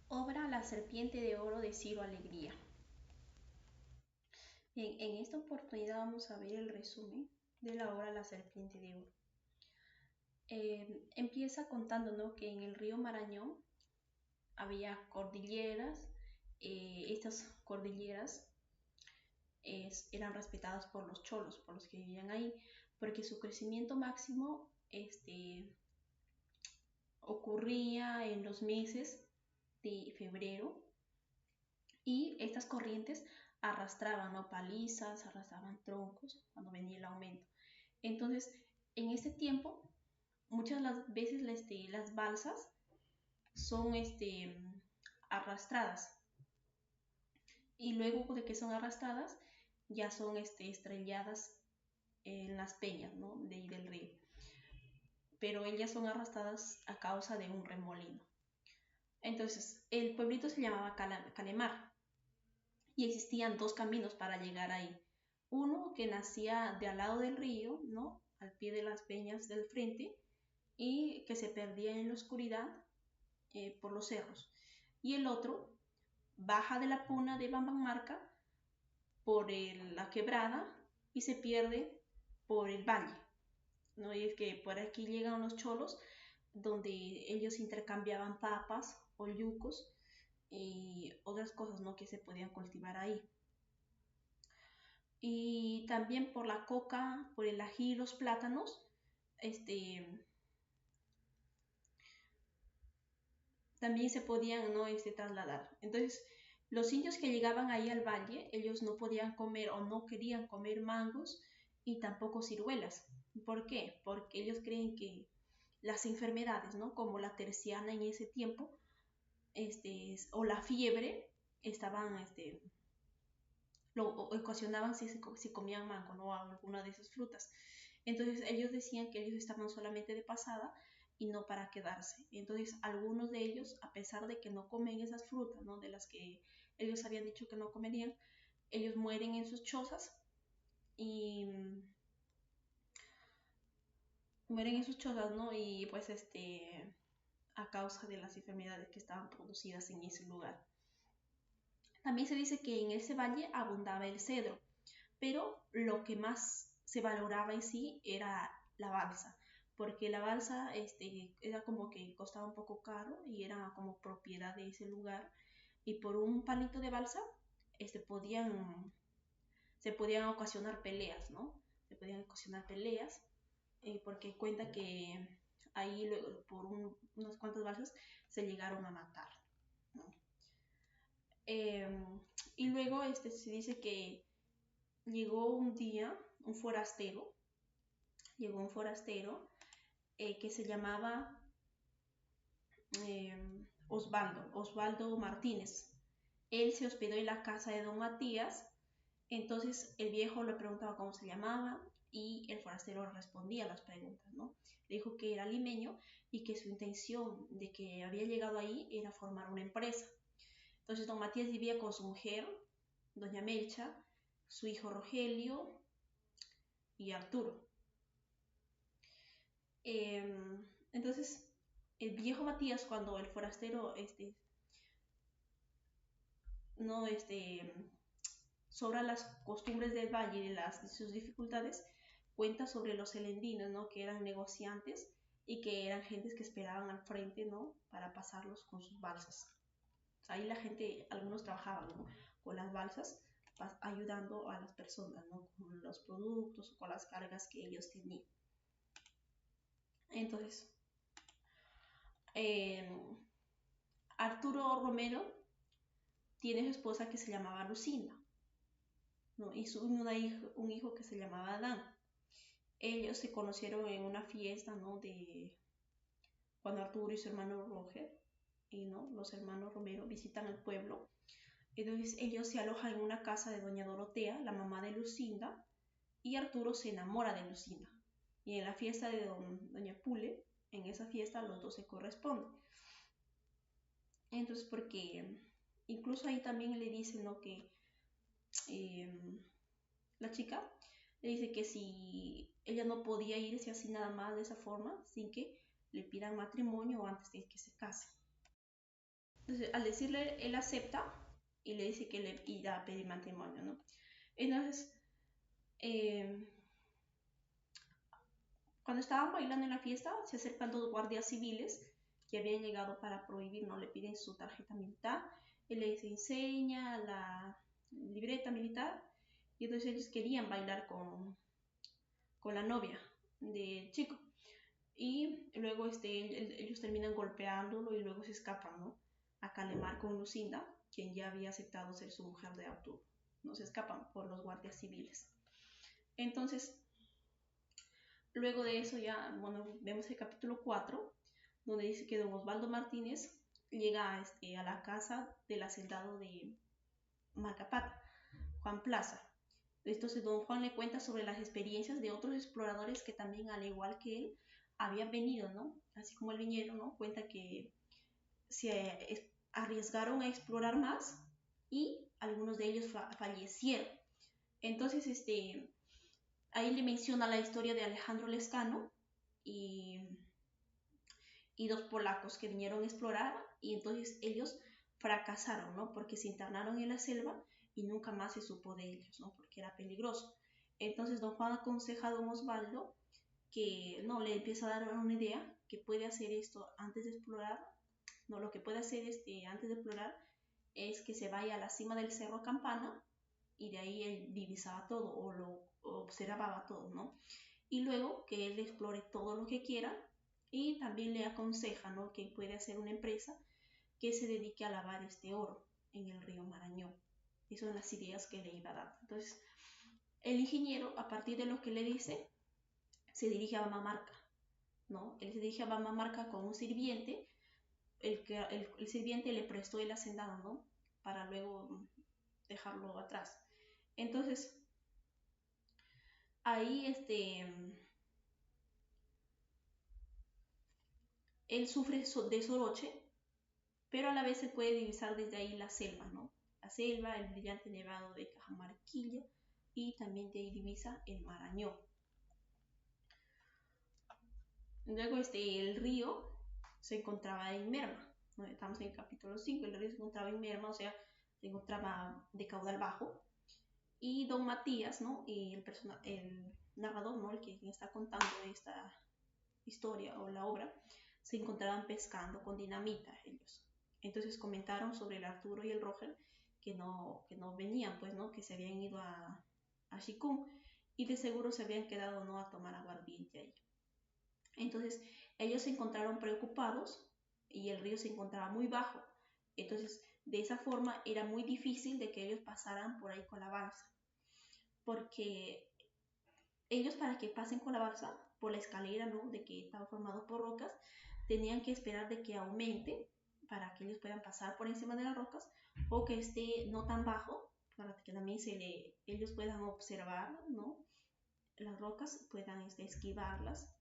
Obra La serpiente de oro de Ciro Alegría. Bien, en esta oportunidad vamos a ver el resumen de la obra La serpiente de oro. Empieza contando, ¿no?, que en el río Marañón había cordilleras. Estas cordilleras eran respetadas por los cholos, por los que vivían ahí, porque su crecimiento máximo ocurría en los meses de febrero, y estas corrientes arrastraban, ¿no?, palizas, arrastraban troncos cuando venía el aumento. Entonces, en este tiempo, muchas las veces las balsas son arrastradas, y luego de que son arrastradas ya son estrelladas en las peñas, ¿no?, del río, pero ellas son arrastradas a causa de un remolino. Entonces, el pueblito se llamaba Canemar, y existían dos caminos para llegar ahí. Uno que nacía de al lado del río, ¿no?, al pie de las peñas del frente, y que se perdía en la oscuridad por los cerros. Y el otro baja de la puna de Bambanmarca por la quebrada y se pierde por el valle, ¿no? Y es que por aquí llegan los cholos, donde ellos intercambiaban papas o yucos y otras cosas, ¿no?, que se podían cultivar ahí. Y también por la coca, por el ají y los plátanos, este, también se podían, ¿no?, trasladar. Entonces, los indios que llegaban ahí al valle, ellos no podían comer o no querían comer mangos y tampoco ciruelas. ¿Por qué? Porque ellos creen que las enfermedades, ¿no?, como la terciana en ese tiempo, o la fiebre, estaban, lo ocasionaban si comían mango, ¿no?, o alguna de esas frutas. Entonces ellos decían que ellos estaban solamente de pasada y no para quedarse. Entonces algunos de ellos, a pesar de que no comen esas frutas, ¿no?, de las que ellos habían dicho que no comerían, ellos mueren en sus chozas y mueren en sus chozas, ¿no? Y pues a causa de las enfermedades que estaban producidas en ese lugar. También se dice que en ese valle abundaba el cedro, pero lo que más se valoraba en sí era la balsa, porque la balsa era como que costaba un poco caro y era como propiedad de ese lugar, y por un palito de balsa este, podían, se podían ocasionar peleas, ¿no? Se podían ocasionar peleas, porque cuenta que ahí luego, por unas cuantas balsas se llegaron a matar, ¿no? Eh, y luego se dice que llegó un día un forastero, llegó un forastero que se llamaba Osvaldo Martínez. Él se hospedó en la casa de don Matías. Entonces el viejo le preguntaba cómo se llamaba y el forastero respondía a las preguntas, ¿no? Le dijo que era limeño y que su intención de que había llegado ahí era formar una empresa. Entonces don Matías vivía con su mujer, doña Melcha, su hijo Rogelio y Arturo. Entonces, el viejo Matías, cuando el forastero no sobre las costumbres del valle y de sus dificultades, cuenta sobre los celendinos, ¿no?, que eran negociantes y que eran gentes que esperaban al frente, ¿no?, para pasarlos con sus balsas. O sea, ahí la gente, algunos trabajaban, ¿no?, con las balsas, ayudando a las personas, ¿no?, con los productos o con las cargas que ellos tenían. Entonces, eh, Arturo Romero tiene su esposa que se llamaba Lucinda, ¿no?, y un hijo que se llamaba Adán. Ellos se conocieron en una fiesta, ¿no?, de cuando Arturo y su hermano Roger y, ¿no?, los hermanos Romero visitan el pueblo. Entonces ellos se alojan en una casa de doña Dorotea, la mamá de Lucinda, y Arturo se enamora de Lucinda. Y en la fiesta de doña Pule, en esa fiesta los dos se corresponden. Entonces, porque incluso ahí también le dicen, ¿no?, que la chica le dice que si ella no podía irse así nada más de esa forma, sin que le pidan matrimonio antes de que se case. Entonces, al decirle, él acepta y le dice que le irá a pedir matrimonio, ¿no? Entonces, eh, cuando estaban bailando en la fiesta, se acercan dos guardias civiles que habían llegado para prohibir, ¿no? Le piden su tarjeta militar, él les enseña la libreta militar y entonces ellos querían bailar con la novia del chico. Y luego ellos terminan golpeándolo y luego se escapan, ¿no? A Calemar con Lucinda, quien ya había aceptado ser su mujer de Arturo. No se escapan por los guardias civiles. Entonces, luego de eso ya, bueno, vemos el capítulo 4, donde dice que don Osvaldo Martínez llega a la casa del hacendado de Macapata, Juan Plaza. Entonces don Juan le cuenta sobre las experiencias de otros exploradores que también, al igual que él, habían venido, ¿no? Así como el viñero, ¿no? Cuenta que se arriesgaron a explorar más y algunos de ellos fallecieron. Entonces, ahí le menciona la historia de Alejandro Lescano y, y dos polacos que vinieron a explorar y entonces ellos fracasaron, ¿no? Porque se internaron en la selva y nunca más se supo de ellos, ¿no? Porque era peligroso. Entonces don Juan aconseja a don Osvaldo que no le empieza a dar una idea que puede hacer esto antes de explorar. No, lo que puede hacer antes de explorar es que se vaya a la cima del Cerro Campana y de ahí él divisaba todo o lo observaba todo, ¿no? Y luego que él explore todo lo que quiera y también le aconseja, ¿no? Que puede hacer una empresa que se dedique a lavar este oro en el río Marañón. Esas son las ideas que le iba a dar. Entonces, el ingeniero, a partir de lo que le dice, se dirige a Bamamarca, ¿no? Él se dirige a Bamamarca con un sirviente, el sirviente le prestó el hacendado, ¿no? Para luego dejarlo atrás. Entonces, ahí él sufre de soroche, pero a la vez se puede divisar desde ahí la selva, ¿no? La selva, el brillante nevado de Cajamarquilla y también de ahí divisa el Marañón. Luego el río se encontraba en merma, ¿no? Estamos en el capítulo 5, el río se encontraba en merma, o sea, se encontraba de caudal bajo. Y don Matías, ¿no? Y el narrador, ¿no? El que está contando esta historia o la obra, se encontraban pescando con dinamita ellos. Entonces comentaron sobre el Arturo y el Roger que no venían, pues, ¿no? Que se habían ido a Chicún y de seguro se habían quedado, ¿no? A tomar aguardiente ahí. Entonces ellos se encontraron preocupados y el río se encontraba muy bajo. Entonces de esa forma era muy difícil de que ellos pasaran por ahí con la balsa. Porque ellos, para que pasen con la balsa por la escalera, ¿no? De que estaba formado por rocas, tenían que esperar de que aumente para que ellos puedan pasar por encima de las rocas o que esté no tan bajo para que también ellos puedan observar, ¿no? Las rocas, puedan esquivarlas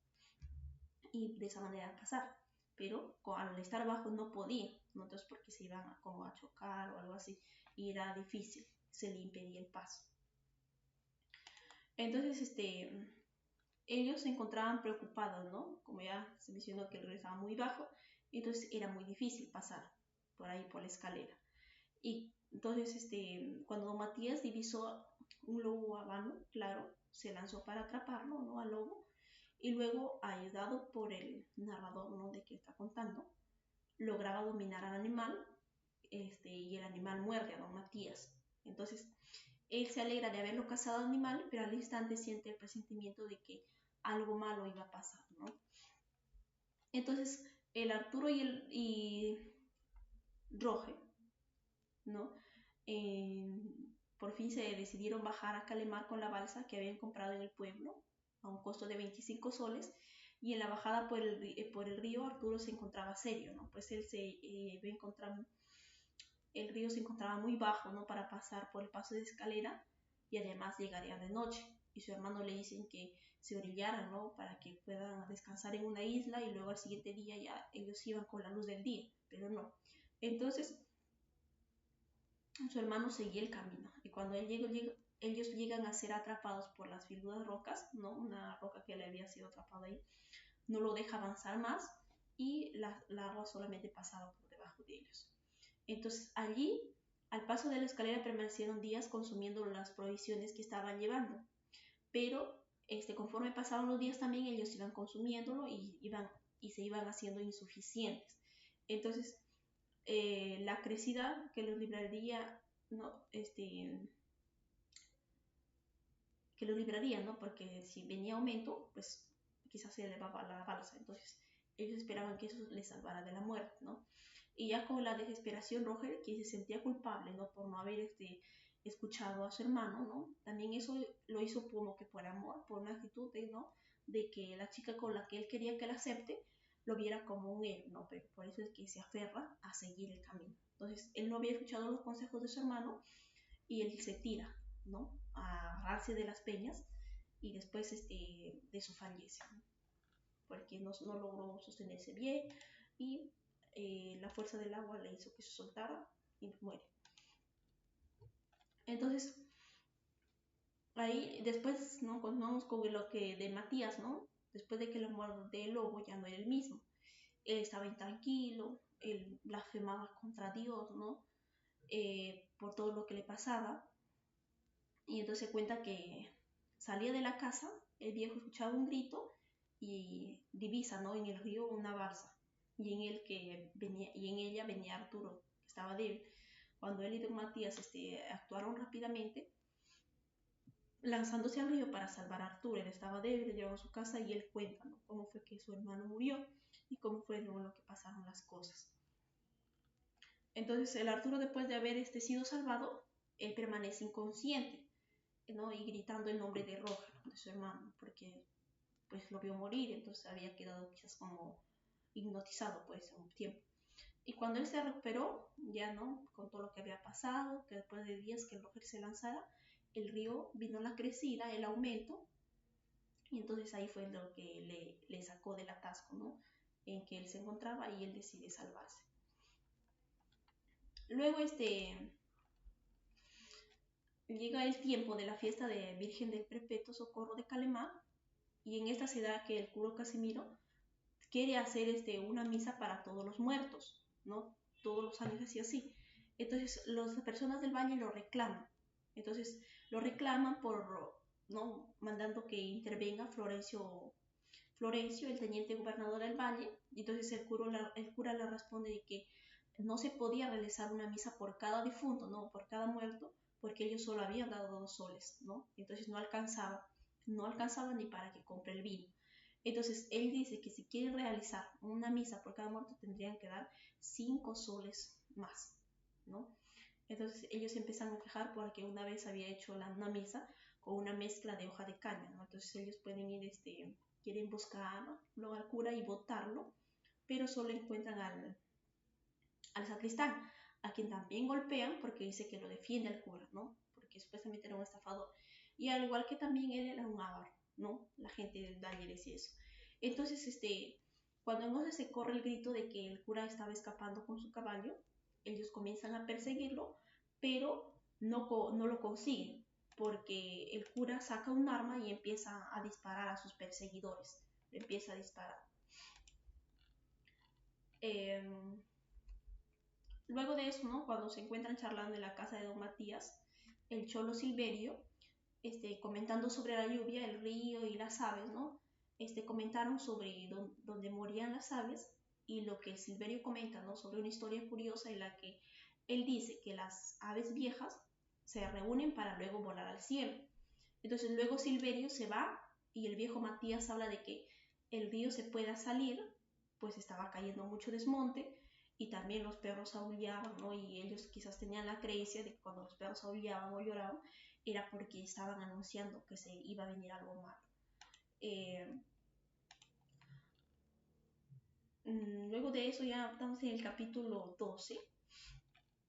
y de esa manera pasar. Pero al estar bajo no podían, ¿no? Entonces porque se iban como a chocar o algo así y era difícil, se le impedía el paso. Entonces, ellos se encontraban preocupados, ¿no? Como ya se mencionó que el río estaba muy bajo, entonces era muy difícil pasar por ahí, por la escalera. Y entonces, cuando don Matías divisó un lobo habano, claro, se lanzó para atraparlo, ¿no? Al lobo, y luego, ayudado por el narrador, ¿no? De que está contando, lograba dominar al animal, y el animal muerde a don Matías. Entonces, él se alegra de haberlo cazado al animal, pero al instante siente el presentimiento de que algo malo iba a pasar, ¿no? Entonces, el Arturo y Roge, ¿no? Por fin se decidieron bajar a Calemar con la balsa que habían comprado en el pueblo a un costo de 25 soles y en la bajada por el río Arturo se encontraba serio, ¿no? Pues él el río se encontraba muy bajo, ¿no? Para pasar por el paso de escalera y además llegaría de noche. Y su hermano le dicen que se orillaran, ¿no? Para que puedan descansar en una isla y luego al siguiente día ya ellos iban con la luz del día, pero no. Entonces, su hermano seguía el camino y cuando ellos llegan a ser atrapados por las filudas rocas, ¿no? Una roca que le había sido atrapada ahí, no lo deja avanzar más y la agua solamente pasaba por debajo de ellos. Entonces allí, al paso de la escalera, permanecieron días consumiendo las provisiones que estaban llevando. Pero conforme pasaban los días también ellos iban consumiéndolo y se iban haciendo insuficientes. Entonces, la crecida que los libraría, ¿no? Que los libraría, ¿no? Porque si venía aumento, pues quizás se elevaba la balsa. Entonces, ellos esperaban que eso les salvara de la muerte, ¿no? Y ya con la desesperación, Roger, que se sentía culpable, ¿no? Por no haber escuchado a su hermano, ¿no? También eso lo hizo como que por amor, por una actitud ¿no? De que la chica con la que él quería que la acepte lo viera como un héroe, ¿no? Pero por eso es que se aferra a seguir el camino. Entonces, él no había escuchado los consejos de su hermano y él se tira, ¿no? A agarrarse de las peñas y después de eso fallece, ¿no? Porque no logró sostenerse bien y la fuerza del agua le hizo que se soltara y muere. Entonces, ahí después, ¿no? Continuamos con lo que de Matías, ¿no? Después de que lo muerde el lobo ya no era el mismo. Él estaba intranquilo, él blasfemaba contra Dios, ¿no? Por todo lo que le pasaba. Y entonces se cuenta que salía de la casa, el viejo escuchaba un grito y divisa, ¿no? En el río una balsa. Y en ella venía Arturo, que estaba débil. Cuando él y don Matías actuaron rápidamente, lanzándose al río para salvar a Arturo. Él estaba débil, llegó a su casa y él cuenta, ¿no? Cómo fue que su hermano murió y cómo fue luego lo que pasaron las cosas. Entonces el Arturo, después de haber sido salvado, él permanece inconsciente, ¿no? Y gritando el nombre de Roger, de su hermano, porque pues lo vio morir, entonces había quedado quizás como hipnotizado pues un tiempo. Y cuando él se recuperó, ya no, con todo lo que había pasado, que después de días que Roger se lanzara, el río vino la crecida, el aumento, y entonces ahí fue lo que le sacó del atasco, ¿no? En que él se encontraba y él decide salvarse. Luego llega el tiempo de la fiesta de Virgen del Perpetuo Socorro de Calemán, y en esta se da que el cura Casimiro quiere hacer una misa para todos los muertos, ¿no? Todos los años hacía así. Entonces las personas del valle lo reclaman. Entonces lo reclaman ¿no? Mandando que intervenga Florencio, el teniente gobernador del valle. Y entonces el cura le responde de que no se podía realizar una misa por cada difunto, ¿no? Por cada muerto, porque ellos solo habían dado 2 soles, ¿no? Entonces no alcanzaba ni para que compre el vino. Entonces él dice que si quieren realizar una misa por cada muerto tendrían que dar 5 soles más, ¿no? Entonces ellos empiezan a quejar porque una vez había hecho una misa con una mezcla de hoja de caña, ¿no? Entonces ellos pueden ir, quieren buscar, ¿no? Luego al cura y votarlo, pero solo encuentran al sacristán, a quien también golpean porque dice que lo defiende al cura, ¿no? Porque supuestamente era un estafador. Y al igual que también él era un avaro, ¿no? La gente del Dalle decía eso. Entonces, cuando entonces se corre el grito de que el cura estaba escapando con su caballo, ellos comienzan a perseguirlo, pero no lo consiguen, porque el cura saca un arma y empieza a disparar a sus perseguidores. Empieza a disparar. Luego de eso, ¿no? Cuando se encuentran charlando en la casa de don Matías, el cholo Silverio, comentando sobre la lluvia, el río y las aves, ¿no? Comentaron sobre dónde morían las aves y lo que Silverio comenta, ¿no? Sobre una historia curiosa en la que él dice que las aves viejas se reúnen para luego volar al cielo. Entonces luego Silverio se va y el viejo Matías habla de que el río se pueda salir, pues estaba cayendo mucho desmonte y también los perros aullaban, ¿no? Y ellos quizás tenían la creencia de que cuando los perros aullaban o lloraban era porque estaban anunciando que se iba a venir algo malo. Luego de eso ya estamos en el capítulo 12.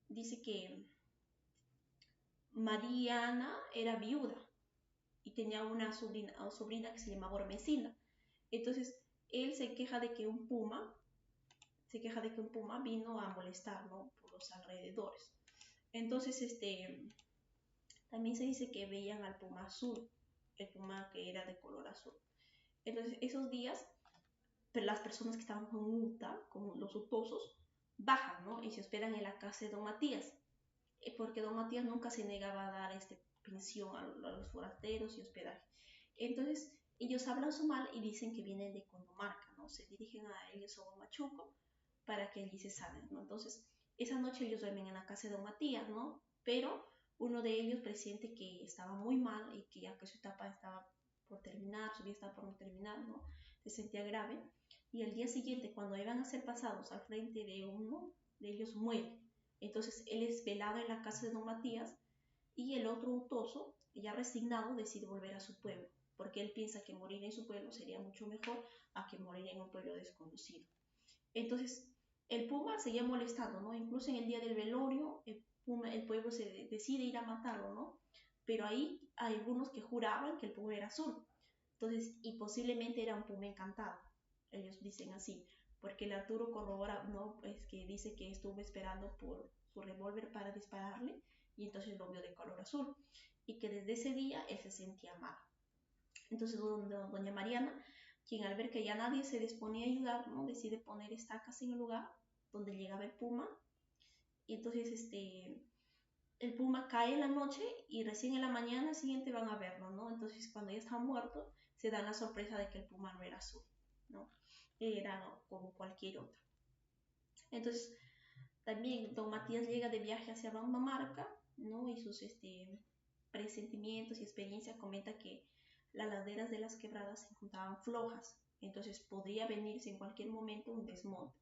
Dice que Mariana era viuda y tenía una sobrina que se llamaba Ormesina. Entonces él se queja de que un puma vino a molestar, ¿no? Por los alrededores. Entonces también se dice que veían al puma azul, el puma que era de color azul. Entonces esos días las personas que estaban con Uta, como los utosos, bajan, ¿no? Y se hospedan en la casa de don Matías, porque don Matías nunca se negaba a dar pensión a los forasteros y hospedaje. Entonces, ellos hablan su mal y dicen que vienen de Condomarca, ¿no? Se dirigen a ellos a Huamachuco para que allí se salgan, ¿no? Entonces, esa noche ellos duermen en la casa de don Matías, ¿no? Pero uno de ellos presiente que estaba muy mal y que ya que su etapa estaba por terminar, su vida estaba por terminar, ¿no? Se sentía grave. Y el día siguiente, cuando iban a ser pasados al frente de uno de ellos, muere. Entonces, él es velado en la casa de don Matías y el otro Utoso, ya resignado, decide volver a su pueblo, porque él piensa que morir en su pueblo sería mucho mejor a que morir en un pueblo desconocido. Entonces, el Puma seguía molestando, ¿no? Incluso en el día del velorio, el pueblo se decide ir a matarlo, ¿no? Pero ahí hay algunos que juraban que el Puma era azul. Entonces, y posiblemente era un Puma encantado. Ellos dicen así, porque el Arturo corrobora, ¿no? Pues que dice que estuvo esperando por su revólver para dispararle y entonces lo vio de color azul. Y que desde ese día él se sentía mal. Entonces, doña Mariana, quien al ver que ya nadie se disponía a ayudar, ¿no? Decide poner estacas en el lugar donde llegaba el Puma. Y entonces el Puma cae en la noche y recién en la mañana siguiente van a verlo, ¿no? Entonces cuando ya está muerto, se dan la sorpresa de que el Puma no era azul, ¿no? Era, ¿no?, como cualquier otro. Entonces también don Matías llega de viaje hacia Bambamarca, ¿no? Y sus presentimientos y experiencias comenta que las laderas de las quebradas se encontraban flojas, entonces podría venirse en cualquier momento un desmonte.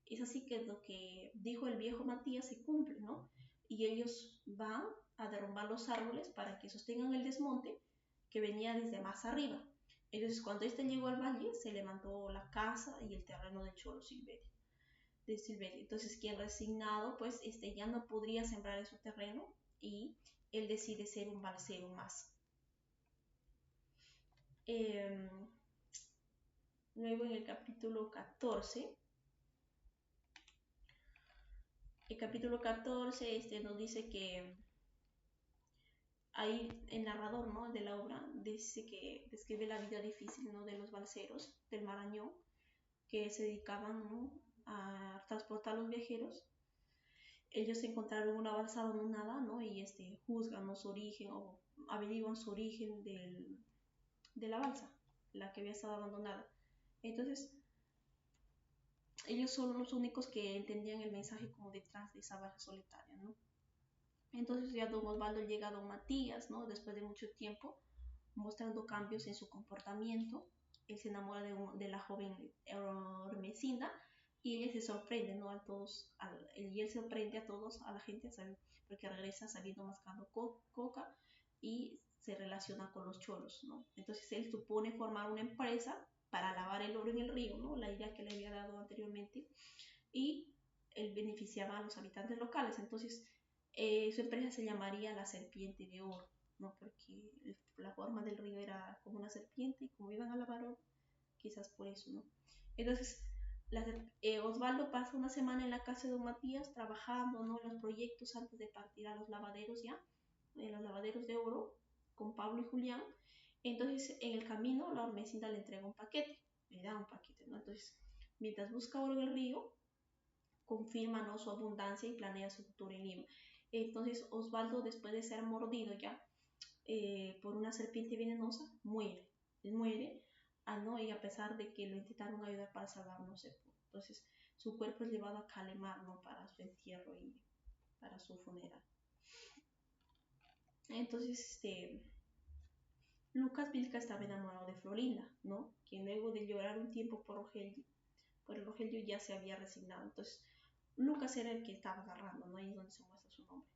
Es así que lo que dijo el viejo Matías se cumple, ¿no? Y ellos van a derrumbar los árboles para que sostengan el desmonte que venía desde más arriba. Entonces, cuando este llegó al valle, se levantó la casa y el terreno del Cholo Silverio. Entonces, quien resignado, pues ya no podría sembrar en su terreno y él decide ser un balsero más. Luego en el capítulo 14, nos dice que ahí el narrador, ¿no?, de la obra dice que describe la vida difícil, ¿no?, de los balseros del Marañón que se dedicaban, ¿no?, a transportar a los viajeros. Ellos encontraron una balsa abandonada, ¿no?, y juzgan, ¿no?, su origen o averiguan su origen de la balsa, la que había estado abandonada. Entonces, ellos son los únicos que entendían el mensaje como detrás de esa balsa solitaria, ¿no? Entonces ya don Osvaldo llega a don Matías, ¿no?, después de mucho tiempo, mostrando cambios en su comportamiento. Él se enamora de la joven Ormecinda y ella se sorprende, ¿no?, y él sorprende a todos, a la gente, porque regresa sabiendo mascando coca y se relaciona con los cholos, ¿no? Entonces él supone formar una empresa para lavar el oro en el río, ¿no?, la idea que le había dado anteriormente, y él beneficiaba a los habitantes locales. Entonces su empresa se llamaría La Serpiente de Oro, ¿no?, porque la forma del río era como una serpiente y como iban a lavar oro, quizás por eso, ¿no? Entonces Osvaldo pasa una semana en la casa de don Matías trabajando, ¿no?, en los proyectos antes de partir a los lavaderos en los lavaderos de oro con Pablo y Julián. Entonces en el camino la Ormecinda le entrega un paquete, le da un paquete, ¿no? Entonces mientras busca oro en el río, confirma, ¿no?, su abundancia y planea su futuro en Lima. Entonces Osvaldo, después de ser mordido ya por una serpiente venenosa, muere. Él muere, ¿no?, y a pesar de que lo intentaron ayudar para salvar, no se pudo. Entonces su cuerpo es llevado a Calemar, ¿no?, para su entierro y para su funeral. Entonces Lucas Vilca estaba enamorado de Florinda, ¿no?, quien luego de llorar un tiempo por Rogelio ya se había resignado. Entonces Lucas era el que estaba agarrando, ¿no? Ahí es donde se muestra su nombre.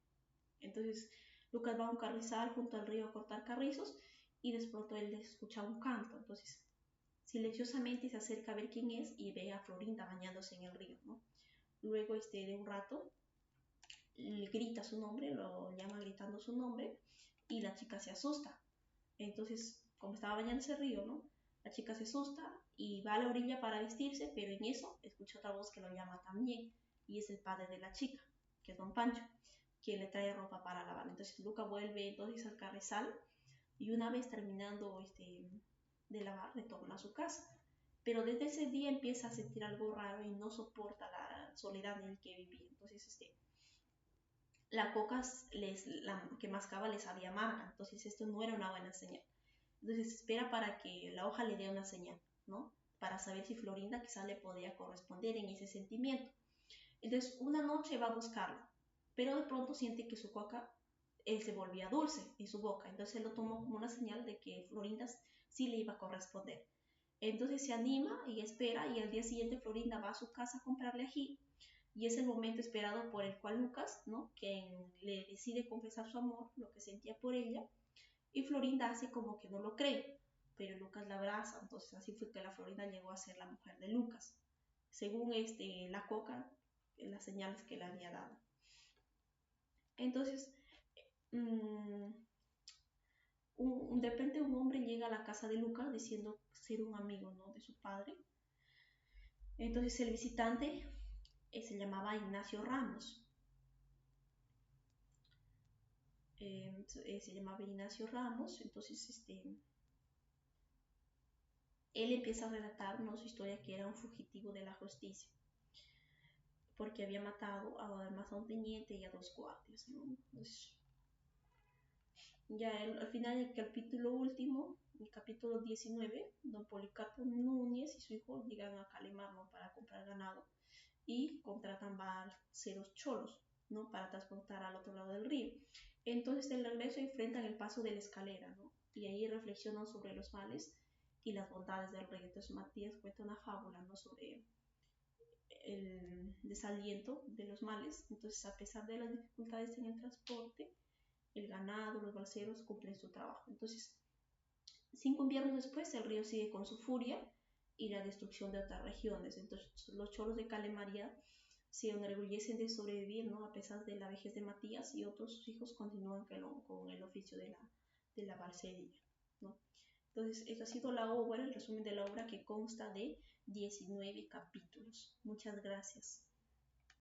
Entonces Lucas va a un carrizal junto al río a cortar carrizos y de pronto él escucha un canto. Entonces silenciosamente se acerca a ver quién es y ve a Florinda bañándose en el río, ¿no? Luego de un rato le grita su nombre, lo llama gritando su nombre y la chica se asusta. Entonces, como estaba bañándose el río, ¿no?, la chica se asusta y va a la orilla para vestirse, pero en eso escucha otra voz que lo llama también y es el padre de la chica, que es don Pancho, quien le trae ropa para lavar. Entonces Luca vuelve entonces al carrizal y una vez terminando de lavar retorna a su casa. Pero desde ese día empieza a sentir algo raro y no soporta soledad en la que vivía. Entonces, la coca que mascaba les sabía amarga, entonces esto no era una buena señal. Entonces espera para que la hoja le dé una señal, ¿no? Para saber si Florinda quizás le podía corresponder en ese sentimiento. Entonces una noche va a buscarla, pero de pronto siente que su coca se volvía dulce en su boca, entonces él lo tomó como una señal de que Florinda sí le iba a corresponder. Entonces se anima y espera, y al día siguiente Florinda va a su casa a comprarle ají, y es el momento esperado por el cual Lucas, ¿no? Quien le decide confesar su amor, lo que sentía por ella, y Florinda hace como que no lo cree, pero Lucas la abraza, entonces así fue que la Florinda llegó a ser la mujer de Lucas, según la coca, las señales que le había dado. Entonces, de repente un hombre llega a la casa de Lucas diciendo ser un amigo, ¿no? De su padre. Entonces el visitante se llamaba Ignacio Ramos. Se llamaba Ignacio Ramos, entonces él empieza a relatar, ¿no? Su historia, que era un fugitivo de la justicia, porque había matado además a un teniente y a 2 guardias, ¿no? Entonces, ya al final del capítulo último, el capítulo 19, don Policarpo Núñez y su hijo llegan a Calimar, ¿no? Para comprar ganado, y contratan balseros cholos, ¿no? Para transportar al otro lado del río. Entonces, de regreso enfrentan el paso de la escalera, ¿no? Y ahí reflexionan sobre los males y las bondades del rey. Entonces, Matías cuenta una fábula, ¿no? Sobre el desaliento de los males. Entonces, a pesar de las dificultades en el transporte, el ganado, los balseros cumplen su trabajo. Entonces, 5 inviernos después, el río sigue con su furia y la destrucción de otras regiones. Entonces, los cholos de Calemaría se enorgullecen de sobrevivir, ¿no? A pesar de la vejez de Matías, y otros hijos continúan con el oficio de la balsería, ¿no? Entonces, esta ha sido la obra, el resumen de la obra, que consta de 19 capítulos. Muchas gracias.